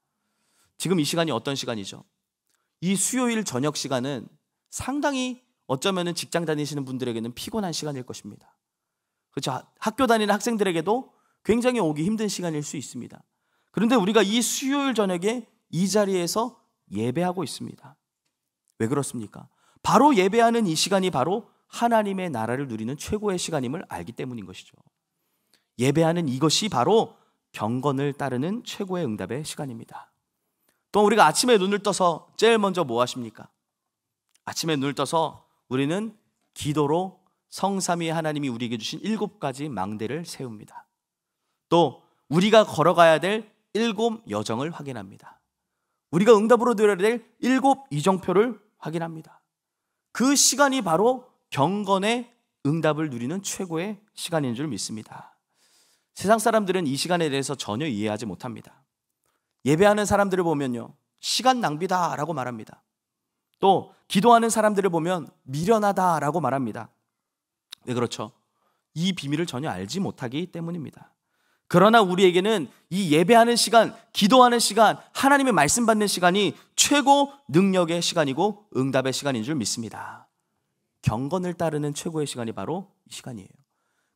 지금 이 시간이 어떤 시간이죠? 이 수요일 저녁 시간은 상당히 어쩌면 직장 다니시는 분들에게는 피곤한 시간일 것입니다. 그렇죠? 학교 다니는 학생들에게도 굉장히 오기 힘든 시간일 수 있습니다. 그런데 우리가 이 수요일 저녁에 이 자리에서 예배하고 있습니다. 왜 그렇습니까? 바로 예배하는 이 시간이 바로 하나님의 나라를 누리는 최고의 시간임을 알기 때문인 것이죠. 예배하는 이것이 바로 경건을 따르는 최고의 응답의 시간입니다. 또 우리가 아침에 눈을 떠서 제일 먼저 뭐 하십니까? 아침에 눈을 떠서 우리는 기도로 성삼위 하나님이 우리에게 주신 7가지 망대를 세웁니다. 또 우리가 걸어가야 될 7 여정을 확인합니다. 우리가 응답으로 드려야 될 7 이정표를 확인합니다. 그 시간이 바로 경건의 응답을 누리는 최고의 시간인 줄 믿습니다. 세상 사람들은 이 시간에 대해서 전혀 이해하지 못합니다. 예배하는 사람들을 보면요, 시간 낭비다라고 말합니다. 또 기도하는 사람들을 보면 미련하다라고 말합니다. 왜 그렇죠? 이 비밀을 전혀 알지 못하기 때문입니다. 그러나 우리에게는 이 예배하는 시간, 기도하는 시간, 하나님의 말씀 받는 시간이 최고 능력의 시간이고 응답의 시간인 줄 믿습니다. 경건을 따르는 최고의 시간이 바로 이 시간이에요.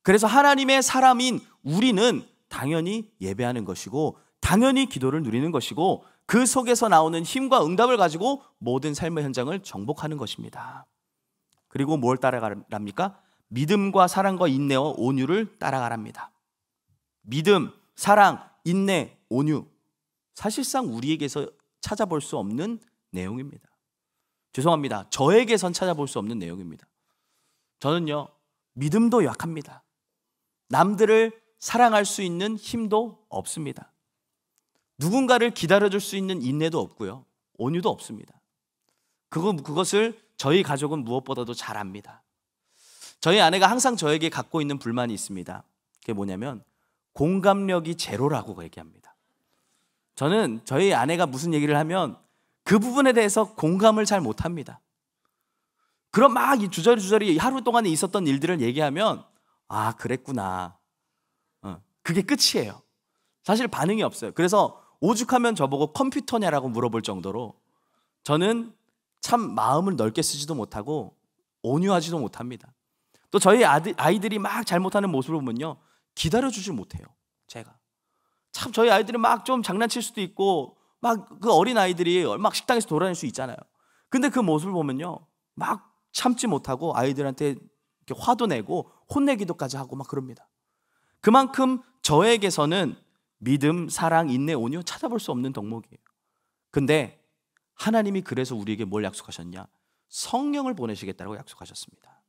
그래서 하나님의 사람인 우리는 당연히 예배하는 것이고 당연히 기도를 누리는 것이고 그 속에서 나오는 힘과 응답을 가지고 모든 삶의 현장을 정복하는 것입니다. 그리고 뭘 따라갑니까? 믿음과 사랑과 인내와 온유를 따라가랍니다. 믿음, 사랑, 인내, 온유. 사실상 우리에게서 찾아볼 수 없는 내용입니다. 죄송합니다. 저에게선 찾아볼 수 없는 내용입니다. 저는요, 믿음도 약합니다. 남들을 사랑할 수 있는 힘도 없습니다. 누군가를 기다려줄 수 있는 인내도 없고요, 온유도 없습니다. 그것을 저희 가족은 무엇보다도 잘 압니다. 저희 아내가 항상 저에게 갖고 있는 불만이 있습니다. 그게 뭐냐면 공감력이 제로라고 얘기합니다. 저는 저희 아내가 무슨 얘기를 하면 그 부분에 대해서 공감을 잘 못합니다. 그럼 막 이 주저리 하루 동안에 있었던 일들을 얘기하면 아, 그랬구나, 그게 끝이에요. 사실 반응이 없어요. 그래서 오죽하면 저보고 컴퓨터냐라고 물어볼 정도로 저는 참 마음을 넓게 쓰지도 못하고 온유하지도 못합니다. 또 저희 아이들이 막 잘못하는 모습을 보면요, 기다려주지 못해요. 제가 참 저희 아이들이 막 좀 장난칠 수도 있고 막 그 어린 아이들이 막 식당에서 돌아다닐 수 있잖아요. 근데 그 모습을 보면요, 막 참지 못하고 아이들한테 이렇게 화도 내고 혼내기도까지 하고 막 그럽니다. 그만큼 저에게서는 믿음, 사랑, 인내, 온유 찾아볼 수 없는 덕목이에요. 근데 하나님이 그래서 우리에게 뭘 약속하셨냐? 성령을 보내시겠다고 약속하셨습니다.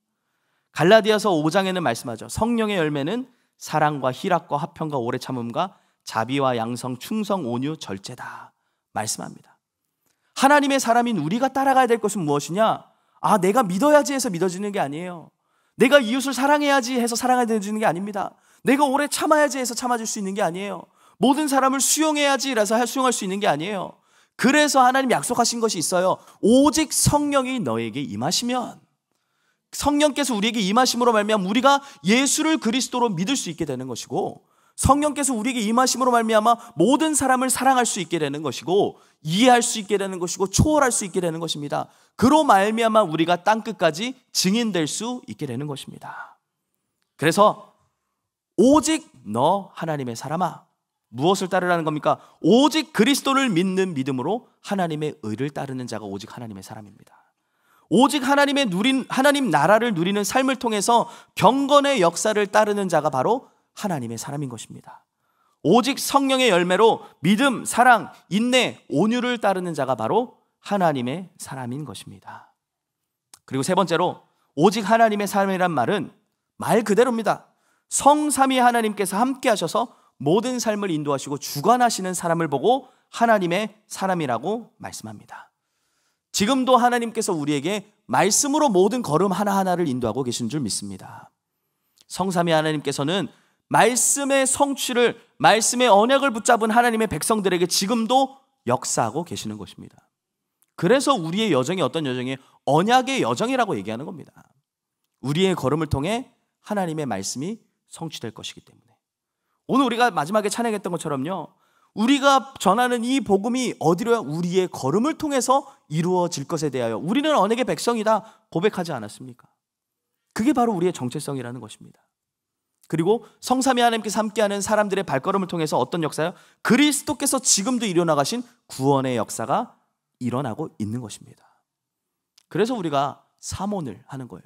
갈라디아서 5장에는 말씀하죠. 성령의 열매는 사랑과 희락과 화평과 오래 참음과 자비와 양성, 충성, 온유, 절제다 말씀합니다. 하나님의 사람인 우리가 따라가야 될 것은 무엇이냐? 아, 내가 믿어야지 해서 믿어지는 게 아니에요. 내가 이웃을 사랑해야지 해서 사랑해지는 게 아닙니다. 내가 오래 참아야지 해서 참아줄 수 있는 게 아니에요. 모든 사람을 수용해야지 해서 수용할 수 있는 게 아니에요. 그래서 하나님 약속하신 것이 있어요. 오직 성령이 너에게 임하시면, 성령께서 우리에게 임하심으로 말미암아 우리가 예수를 그리스도로 믿을 수 있게 되는 것이고, 성령께서 우리에게 임하심으로 말미암아 모든 사람을 사랑할 수 있게 되는 것이고, 이해할 수 있게 되는 것이고, 초월할 수 있게 되는 것입니다. 그로 말미암아 우리가 땅끝까지 증인될 수 있게 되는 것입니다. 그래서 오직 너 하나님의 사람아, 무엇을 따르라는 겁니까? 오직 그리스도를 믿는 믿음으로 하나님의 의를 따르는 자가 오직 하나님의 사람입니다. 오직 하나님 나라를 누리는 삶을 통해서 경건의 역사를 따르는 자가 바로 하나님의 사람인 것입니다. 오직 성령의 열매로 믿음, 사랑, 인내, 온유를 따르는 자가 바로 하나님의 사람인 것입니다. 그리고 세 번째로, 오직 하나님의 사람이란 말은 말 그대로입니다. 성삼위 하나님께서 함께 하셔서 모든 삶을 인도하시고 주관하시는 사람을 보고 하나님의 사람이라고 말씀합니다. 지금도 하나님께서 우리에게 말씀으로 모든 걸음 하나하나를 인도하고 계신 줄 믿습니다. 성삼위 하나님께서는 말씀의 성취를, 말씀의 언약을 붙잡은 하나님의 백성들에게 지금도 역사하고 계시는 것입니다. 그래서 우리의 여정이 어떤 여정이에요? 언약의 여정이라고 얘기하는 겁니다. 우리의 걸음을 통해 하나님의 말씀이 성취될 것이기 때문에. 오늘 우리가 마지막에 찬양했던 것처럼요, 우리가 전하는 이 복음이 어디로야? 우리의 걸음을 통해서 이루어질 것에 대하여 우리는 언약의 백성이다 고백하지 않았습니까? 그게 바로 우리의 정체성이라는 것입니다. 그리고 성삼위 하나님께서 함께하는 사람들의 발걸음을 통해서 어떤 역사요? 그리스도께서 지금도 이뤄나가신 구원의 역사가 일어나고 있는 것입니다. 그래서 우리가 사모를 하는 거예요.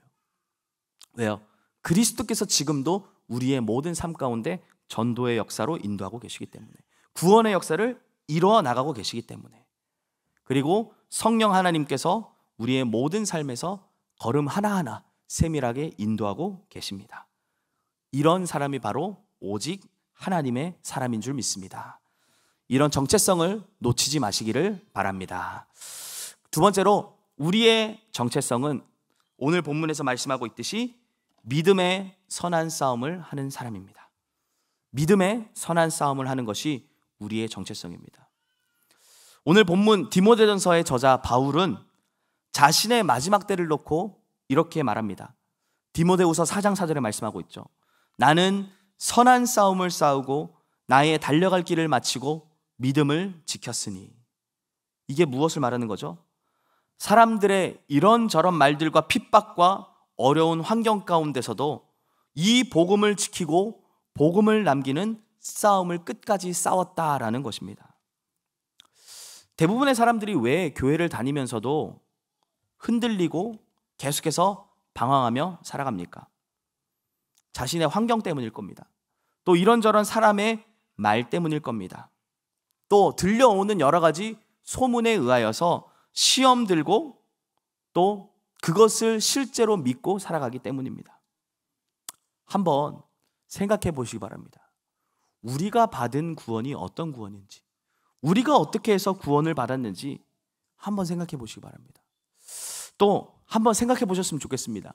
왜요? 그리스도께서 지금도 우리의 모든 삶 가운데 전도의 역사로 인도하고 계시기 때문에, 구원의 역사를 이루어 나가고 계시기 때문에, 그리고 성령 하나님께서 우리의 모든 삶에서 걸음 하나하나 세밀하게 인도하고 계십니다. 이런 사람이 바로 오직 하나님의 사람인 줄 믿습니다. 이런 정체성을 놓치지 마시기를 바랍니다. 두 번째로, 우리의 정체성은 오늘 본문에서 말씀하고 있듯이 믿음의 선한 싸움을 하는 사람입니다. 믿음의 선한 싸움을 하는 것이 우리의 정체성입니다. 오늘 본문 디모데전서의 저자 바울은 자신의 마지막 때를 놓고 이렇게 말합니다. 디모데후서 4장 4절에 말씀하고 있죠. 나는 선한 싸움을 싸우고 나의 달려갈 길을 마치고 믿음을 지켰으니. 이게 무엇을 말하는 거죠? 사람들의 이런저런 말들과 핍박과 어려운 환경 가운데서도 이 복음을 지키고 복음을 남기는 싸움을 끝까지 싸웠다라는 것입니다. 대부분의 사람들이 왜 교회를 다니면서도 흔들리고 계속해서 방황하며 살아갑니까? 자신의 환경 때문일 겁니다. 또 이런저런 사람의 말 때문일 겁니다. 또 들려오는 여러 가지 소문에 의하여서 시험 들고 또 그것을 실제로 믿고 살아가기 때문입니다. 한번 생각해 보시기 바랍니다. 우리가 받은 구원이 어떤 구원인지, 우리가 어떻게 해서 구원을 받았는지 한번 생각해 보시기 바랍니다. 또 한번 생각해 보셨으면 좋겠습니다.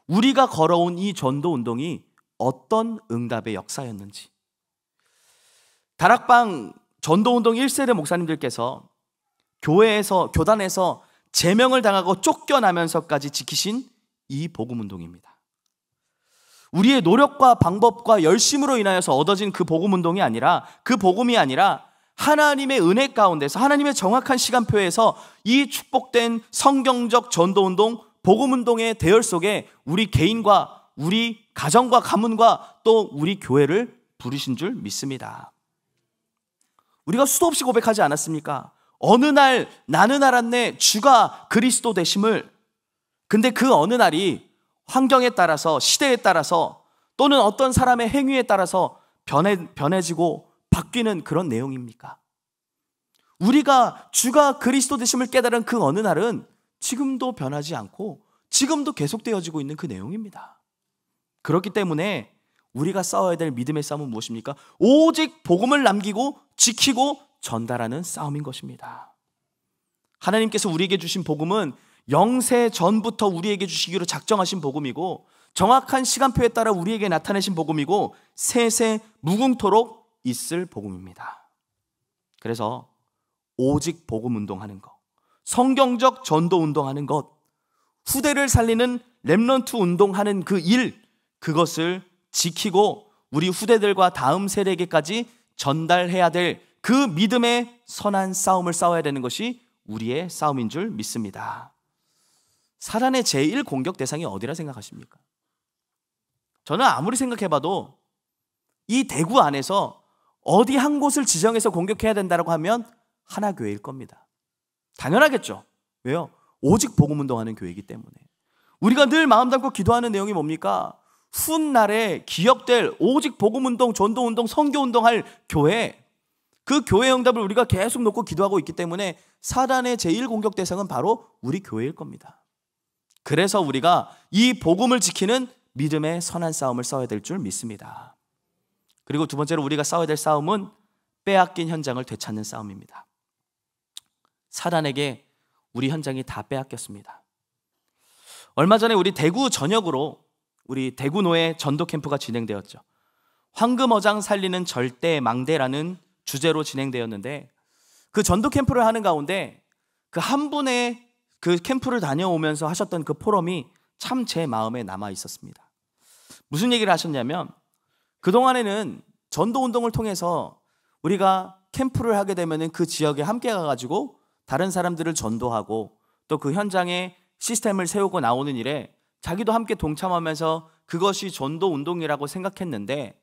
우리가 걸어온 이 전도 운동이 어떤 응답의 역사였는지. 다락방 전도운동 1세대 목사님들께서 교단에서 제명을 당하고 쫓겨나면서까지 지키신 이 복음운동입니다. 우리의 노력과 방법과 열심으로 인하여서 얻어진 그 복음운동이 아니라, 그 복음이 아니라 하나님의 은혜 가운데서, 하나님의 정확한 시간표에서 이 축복된 성경적 전도운동, 복음운동의 대열 속에 우리 개인과 우리 가정과 가문과 또 우리 교회를 부르신 줄 믿습니다. 우리가 수도 없이 고백하지 않았습니까? 어느 날 나는 알았네 주가 그리스도 되심을. 근데 그 어느 날이 환경에 따라서, 시대에 따라서, 또는 어떤 사람의 행위에 따라서 변해지고 바뀌는 그런 내용입니까? 우리가 주가 그리스도 되심을 깨달은 그 어느 날은 지금도 변하지 않고 지금도 계속되어지고 있는 그 내용입니다. 그렇기 때문에 우리가 싸워야 될 믿음의 싸움은 무엇입니까? 오직 복음을 남기고 지키고 전달하는 싸움인 것입니다. 하나님께서 우리에게 주신 복음은 영세 전부터 우리에게 주시기로 작정하신 복음이고, 정확한 시간표에 따라 우리에게 나타내신 복음이고, 세세 무궁토록 있을 복음입니다. 그래서 오직 복음 운동하는 것, 성경적 전도 운동하는 것, 후대를 살리는 렘넌트 운동하는 그 일, 그것을 지키고 우리 후대들과 다음 세대에게까지 전달해야 될 그 믿음의 선한 싸움을 싸워야 되는 것이 우리의 싸움인 줄 믿습니다. 사단의 제1 공격 대상이 어디라 생각하십니까? 저는 아무리 생각해봐도 이 대구 안에서 어디 한 곳을 지정해서 공격해야 된다고 하면 하나교회일 겁니다. 당연하겠죠. 왜요? 오직 복음 운동하는 교회이기 때문에. 우리가 늘 마음 담고 기도하는 내용이 뭡니까? 훗날에 기억될 오직 복음 운동, 전도 운동, 선교 운동할 교회, 그 교회 응답을 우리가 계속 놓고 기도하고 있기 때문에 사단의 제1 공격 대상은 바로 우리 교회일 겁니다. 그래서 우리가 이 복음을 지키는 믿음의 선한 싸움을 싸워야 될 줄 믿습니다. 그리고 두 번째로 우리가 싸워야 될 싸움은 빼앗긴 현장을 되찾는 싸움입니다. 사단에게 우리 현장이 다 빼앗겼습니다. 얼마 전에 우리 대구 전역으로 우리 대구노회 전도 캠프가 진행되었죠. 황금어장 살리는 절대망대라는 주제로 진행되었는데, 그 전도 캠프를 하는 가운데 그 한 분의 그 캠프를 다녀오면서 하셨던 그 포럼이 참 제 마음에 남아 있었습니다. 무슨 얘기를 하셨냐면, 그동안에는 전도 운동을 통해서 우리가 캠프를 하게 되면 그 지역에 함께 가가지고 다른 사람들을 전도하고 또 그 현장에 시스템을 세우고 나오는 일에 자기도 함께 동참하면서 그것이 전도 운동이라고 생각했는데,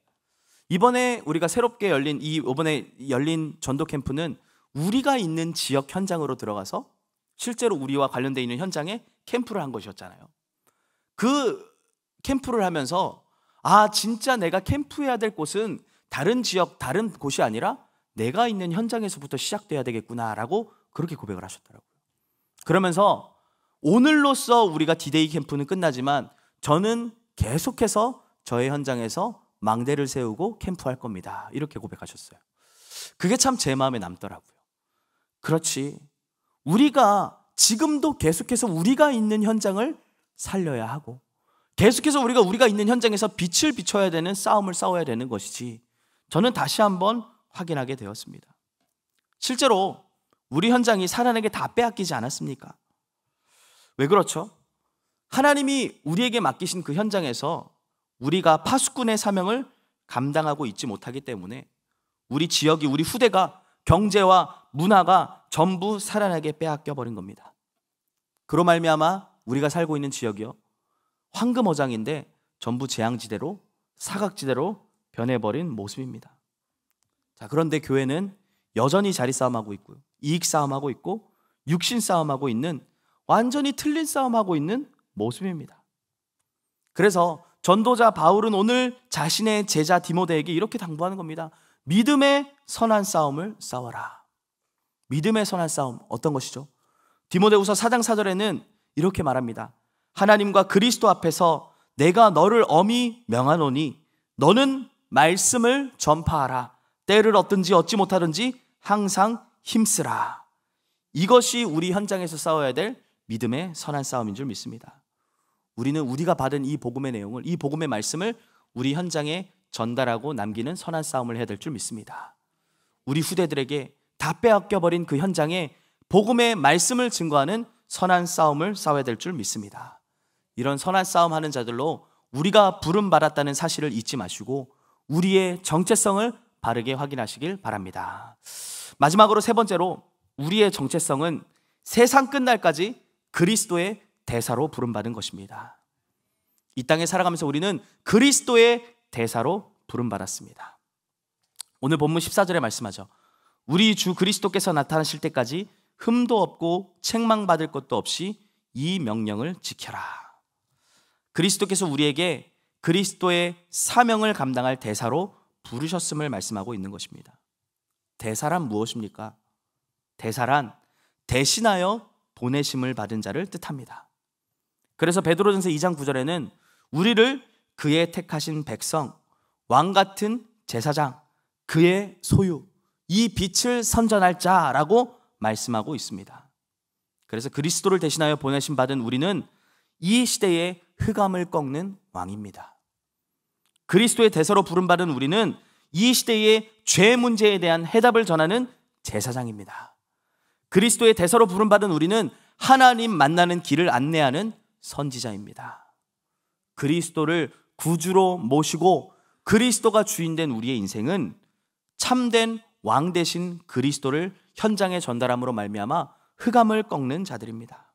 이번에 우리가 새롭게 열린 이번에 열린 전도 캠프는 우리가 있는 지역 현장으로 들어가서 실제로 우리와 관련되어 있는 현장에 캠프를 한 것이었잖아요. 그 캠프를 하면서 진짜 내가 캠프해야 될 곳은 다른 지역, 다른 곳이 아니라 내가 있는 현장에서부터 시작돼야 되겠구나라고 그렇게 고백을 하셨더라고요. 그러면서 오늘로써 우리가 디데이 캠프는 끝나지만 저는 계속해서 저의 현장에서 망대를 세우고 캠프할 겁니다. 이렇게 고백하셨어요. 그게 참 제 마음에 남더라고요. 그렇지, 우리가 지금도 계속해서 우리가 있는 현장을 살려야 하고 계속해서 우리가 있는 현장에서 빛을 비춰야 되는 싸움을 싸워야 되는 것이지, 저는 다시 한번 확인하게 되었습니다. 실제로 우리 현장이 사단에게 다 빼앗기지 않았습니까? 왜 그렇죠? 하나님이 우리에게 맡기신 그 현장에서 우리가 파수꾼의 사명을 감당하고 있지 못하기 때문에 우리 지역이, 우리 후대가, 경제와 문화가 전부 사단에게 빼앗겨 버린 겁니다. 그로 말미암아 우리가 살고 있는 지역이요, 황금어장인데 전부 재앙지대로, 사각지대로 변해버린 모습입니다. 자, 그런데 교회는 여전히 자리 싸움하고 있고요, 이익 싸움하고 있고, 육신 싸움하고 있는, 완전히 틀린 싸움하고 있는 모습입니다. 그래서 전도자 바울은 오늘 자신의 제자 디모데에게 이렇게 당부하는 겁니다. 믿음의 선한 싸움을 싸워라. 믿음의 선한 싸움, 어떤 것이죠? 디모데후서 4장 4절에는 이렇게 말합니다. 하나님과 그리스도 앞에서 내가 너를 엄히 명하노니 너는 말씀을 전파하라. 때를 얻든지 얻지 못하든지 항상 힘쓰라. 이것이 우리 현장에서 싸워야 될 믿음의 선한 싸움인 줄 믿습니다. 우리는 우리가 받은 이 복음의 내용을, 이 복음의 말씀을 우리 현장에 전달하고 남기는 선한 싸움을 해야 될 줄 믿습니다. 우리 후대들에게 다 빼앗겨버린 그 현장에 복음의 말씀을 증거하는 선한 싸움을 싸워야 될 줄 믿습니다. 이런 선한 싸움하는 자들로 우리가 부름받았다는 사실을 잊지 마시고 우리의 정체성을 바르게 확인하시길 바랍니다. 마지막으로 세 번째로, 우리의 정체성은 세상 끝날까지 그리스도의 대사로 부름받은 것입니다. 이 땅에 살아가면서 우리는 그리스도의 대사로 부름받았습니다. 오늘 본문 14절에 말씀하죠. 우리 주 그리스도께서 나타나실 때까지 흠도 없고 책망받을 것도 없이 이 명령을 지켜라. 그리스도께서 우리에게 그리스도의 사명을 감당할 대사로 부르셨음을 말씀하고 있는 것입니다. 대사란 무엇입니까? 대사란 대신하여 보내심을 받은 자를 뜻합니다. 그래서 베드로전서 2장 9절에는 우리를 그의 택하신 백성, 왕 같은 제사장, 그의 소유, 이 빛을 선전할 자라고 말씀하고 있습니다. 그래서 그리스도를 대신하여 보내심 받은 우리는 이 시대의 흑암을 꺾는 왕입니다. 그리스도의 대사로 부름받은 우리는 이 시대의 죄 문제에 대한 해답을 전하는 제사장입니다. 그리스도의 대사로 부름받은 우리는 하나님 만나는 길을 안내하는 선지자입니다. 그리스도를 구주로 모시고 그리스도가 주인된 우리의 인생은 참된 왕 대신 그리스도를 현장에 전달함으로 말미암아 흑암을 꺾는 자들입니다.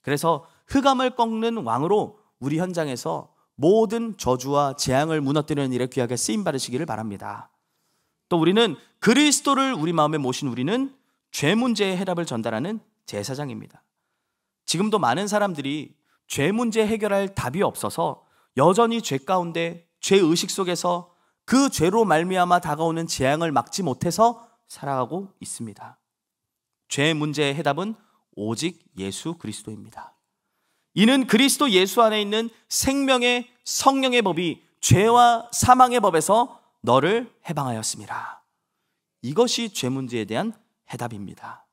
그래서 흑암을 꺾는 왕으로 우리 현장에서 모든 저주와 재앙을 무너뜨리는 일에 귀하게 쓰임 받으시기를 바랍니다. 또 우리는 그리스도를 우리 마음에 모신 우리는 죄 문제의 해답을 전달하는 제사장입니다. 지금도 많은 사람들이 죄 문제 해결할 답이 없어서 여전히 죄 가운데 죄의식 속에서 그 죄로 말미암아 다가오는 재앙을 막지 못해서 살아가고 있습니다. 죄 문제의 해답은 오직 예수 그리스도입니다. 이는 그리스도 예수 안에 있는 생명의 성령의 법이 죄와 사망의 법에서 너를 해방하였습니다. 이것이 죄 문제에 대한 해답입니다.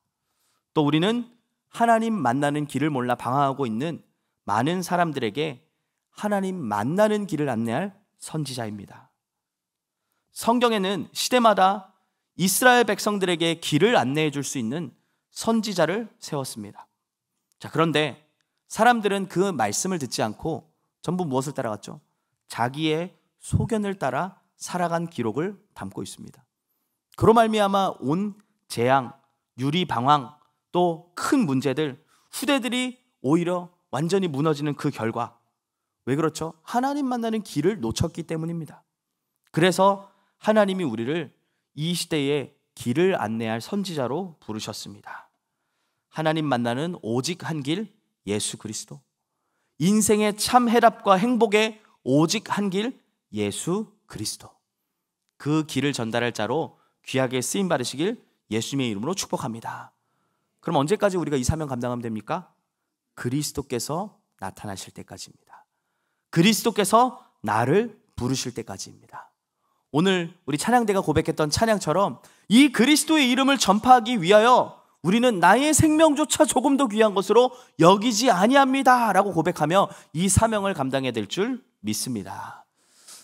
또 우리는 하나님 만나는 길을 몰라 방황하고 있는 많은 사람들에게 하나님 만나는 길을 안내할 선지자입니다. 성경에는 시대마다 이스라엘 백성들에게 길을 안내해 줄 수 있는 선지자를 세웠습니다. 자, 그런데 사람들은 그 말씀을 듣지 않고 전부 무엇을 따라갔죠? 자기의 소견을 따라 살아간 기록을 담고 있습니다. 그로 말미암아 온 재앙, 유리방황, 또 큰 문제들, 후대들이 오히려 완전히 무너지는 그 결과, 왜 그렇죠? 하나님 만나는 길을 놓쳤기 때문입니다. 그래서 하나님이 우리를 이 시대에 길을 안내할 선지자로 부르셨습니다. 하나님 만나는 오직 한 길, 예수 그리스도. 인생의 참 해답과 행복의 오직 한 길, 예수 그리스도. 그 길을 전달할 자로 귀하게 쓰임 받으시길 예수님의 이름으로 축복합니다. 그럼 언제까지 우리가 이 사명 감당하면 됩니까? 그리스도께서 나타나실 때까지입니다. 그리스도께서 나를 부르실 때까지입니다. 오늘 우리 찬양대가 고백했던 찬양처럼 이 그리스도의 이름을 전파하기 위하여 우리는 나의 생명조차 조금 더 귀한 것으로 여기지 아니합니다 라고 고백하며 이 사명을 감당해야 될 줄 믿습니다.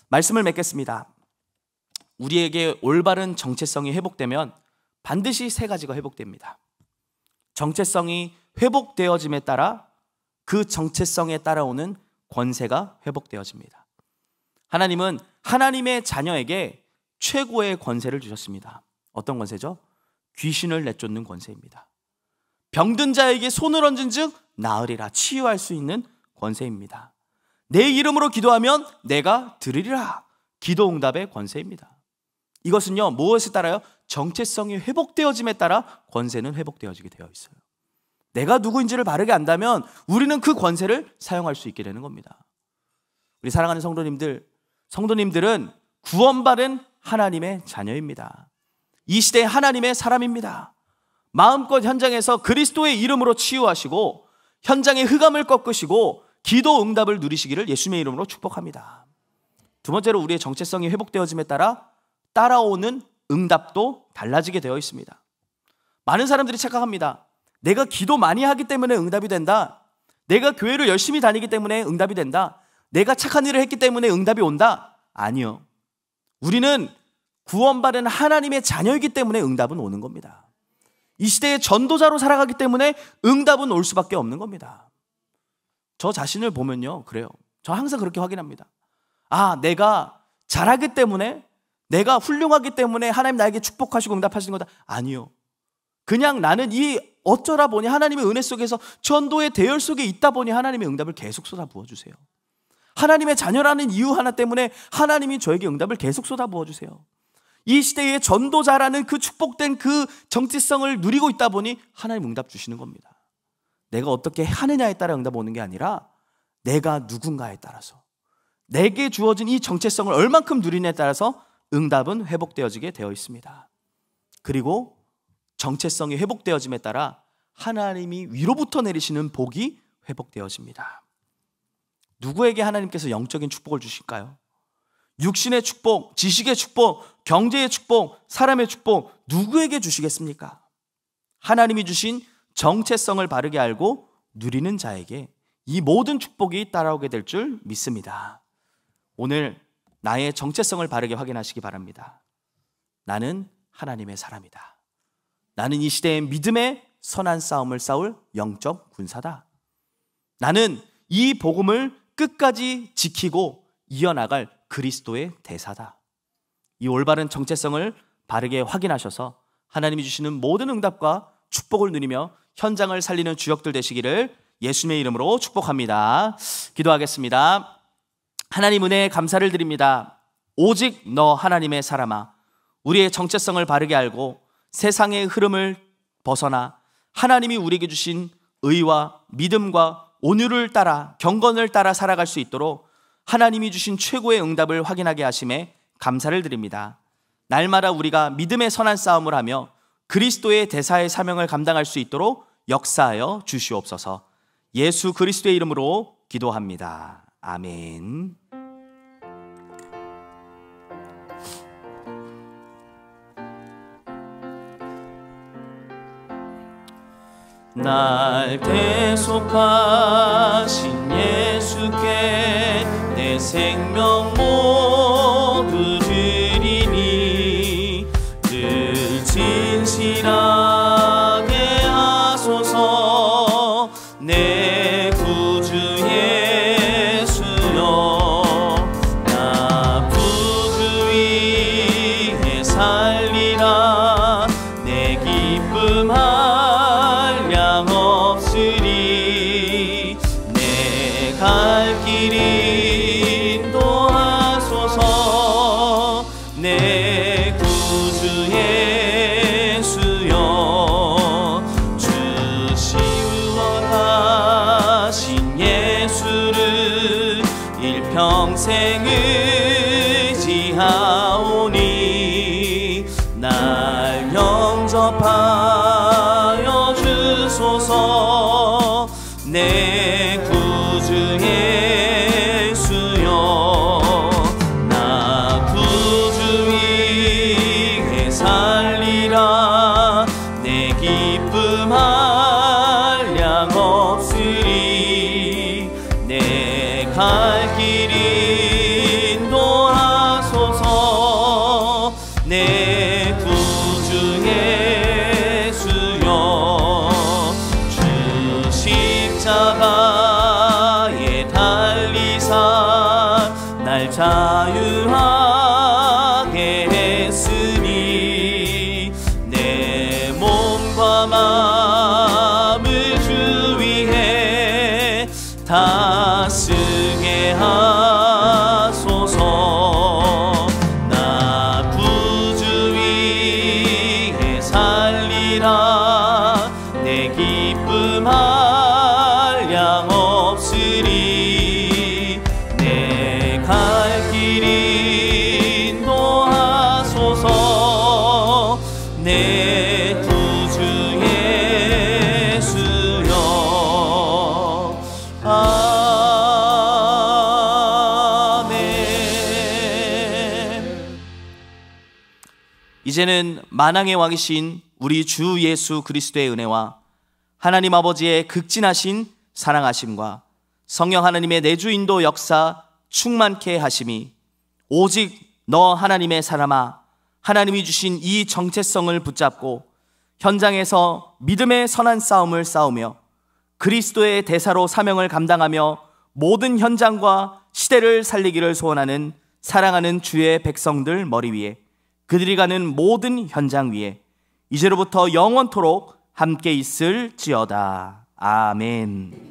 말씀을 맺겠습니다. 우리에게 올바른 정체성이 회복되면 반드시 세 가지가 회복됩니다. 정체성이 회복되어짐에 따라 그 정체성에 따라오는 권세가 회복되어집니다. 하나님은 하나님의 자녀에게 최고의 권세를 주셨습니다. 어떤 권세죠? 귀신을 내쫓는 권세입니다. 병든 자에게 손을 얹은 즉 나으리라, 치유할 수 있는 권세입니다. 내 이름으로 기도하면 내가 들으리라, 기도응답의 권세입니다. 이것은요, 무엇에 따라요? 정체성이 회복되어짐에 따라 권세는 회복되어지게 되어 있어요. 내가 누구인지를 바르게 안다면 우리는 그 권세를 사용할 수 있게 되는 겁니다. 우리 사랑하는 성도님들은 구원받은 하나님의 자녀입니다. 이 시대의 하나님의 사람입니다. 마음껏 현장에서 그리스도의 이름으로 치유하시고 현장의 흑암을 꺾으시고 기도 응답을 누리시기를 예수님의 이름으로 축복합니다. 두 번째로 우리의 정체성이 회복되어짐에 따라 따라오는 응답도 달라지게 되어 있습니다. 많은 사람들이 착각합니다. 내가 기도 많이 하기 때문에 응답이 된다. 내가 교회를 열심히 다니기 때문에 응답이 된다. 내가 착한 일을 했기 때문에 응답이 온다. 아니요. 우리는 구원받은 하나님의 자녀이기 때문에 응답은 오는 겁니다. 이 시대의 전도자로 살아가기 때문에 응답은 올 수밖에 없는 겁니다. 저 자신을 보면요, 그래요. 저 항상 그렇게 확인합니다. 아, 내가 잘하기 때문에, 내가 훌륭하기 때문에 하나님 나에게 축복하시고 응답하시는 거다. 아니요. 그냥 나는 이 어쩌다 보니 하나님의 은혜 속에서 전도의 대열 속에 있다 보니 하나님의 응답을 계속 쏟아부어주세요. 하나님의 자녀라는 이유 하나 때문에 하나님이 저에게 응답을 계속 쏟아부어주세요. 이 시대의 전도자라는 그 축복된 그 정체성을 누리고 있다 보니 하나님 응답 주시는 겁니다. 내가 어떻게 하느냐에 따라 응답 오는 게 아니라 내가 누군가에 따라서, 내게 주어진 이 정체성을 얼만큼 누리냐에 따라서 응답은 회복되어지게 되어 있습니다. 그리고 정체성이 회복되어짐에 따라 하나님이 위로부터 내리시는 복이 회복되어집니다. 누구에게 하나님께서 영적인 축복을 주실까요? 육신의 축복, 지식의 축복, 경제의 축복, 사람의 축복, 누구에게 주시겠습니까? 하나님이 주신 정체성을 바르게 알고 누리는 자에게 이 모든 축복이 따라오게 될 줄 믿습니다. 오늘 나의 정체성을 바르게 확인하시기 바랍니다. 나는 하나님의 사람이다. 나는 이 시대의 믿음의 선한 싸움을 싸울 영적 군사다. 나는 이 복음을 끝까지 지키고 이어나갈 그리스도의 대사다. 이 올바른 정체성을 바르게 확인하셔서 하나님이 주시는 모든 응답과 축복을 누리며 현장을 살리는 주역들 되시기를 예수님의 이름으로 축복합니다. 기도하겠습니다. 하나님 은혜에 감사를 드립니다. 오직 너 하나님의 사람아, 우리의 정체성을 바르게 알고 세상의 흐름을 벗어나 하나님이 우리에게 주신 의와 믿음과 온유를 따라, 경건을 따라 살아갈 수 있도록 하나님이 주신 최고의 응답을 확인하게 하심에 감사를 드립니다. 날마다 우리가 믿음의 선한 싸움을 하며 그리스도의 대사의 사명을 감당할 수 있도록 역사하여 주시옵소서. 예수 그리스도의 이름으로 기도합니다. 아멘. 날 대속하신 예수께 내 생명 모두 드리니 늘 진실하게 하소서. 내 구주 예수여, 나 구주 위에 살리라. 내 기쁨 갈 길이 인도하소서. 내 구주 예수여, 주시우어 가신 예수를 일평생 의지하오니 날 영접하여 주소서. 내 구주 예수여, 나 구주 위에 살리라. 내 기쁨 한량 없으리. 내 갈 길이 인도하소서. 내 구주 예수여, 주 십자가에 달리사 날 자유하게 했으니 내 몸과 마음을 주 위해 다 쓰게 하소서. 나 구주 위에 살리라. 내 기쁨 한량 없으리. 내 이제는 만왕의 왕이신 우리 주 예수 그리스도의 은혜와 하나님 아버지의 극진하신 사랑하심과 성령 하나님의 내주 인도 역사 충만케 하심이 오직 너 하나님의 사람아, 하나님이 주신 이 정체성을 붙잡고 현장에서 믿음의 선한 싸움을 싸우며 그리스도의 대사로 사명을 감당하며 모든 현장과 시대를 살리기를 소원하는 사랑하는 주의 백성들 머리 위에, 그들이 가는 모든 현장 위에 이제로부터 영원토록 함께 있을지어다. 아멘.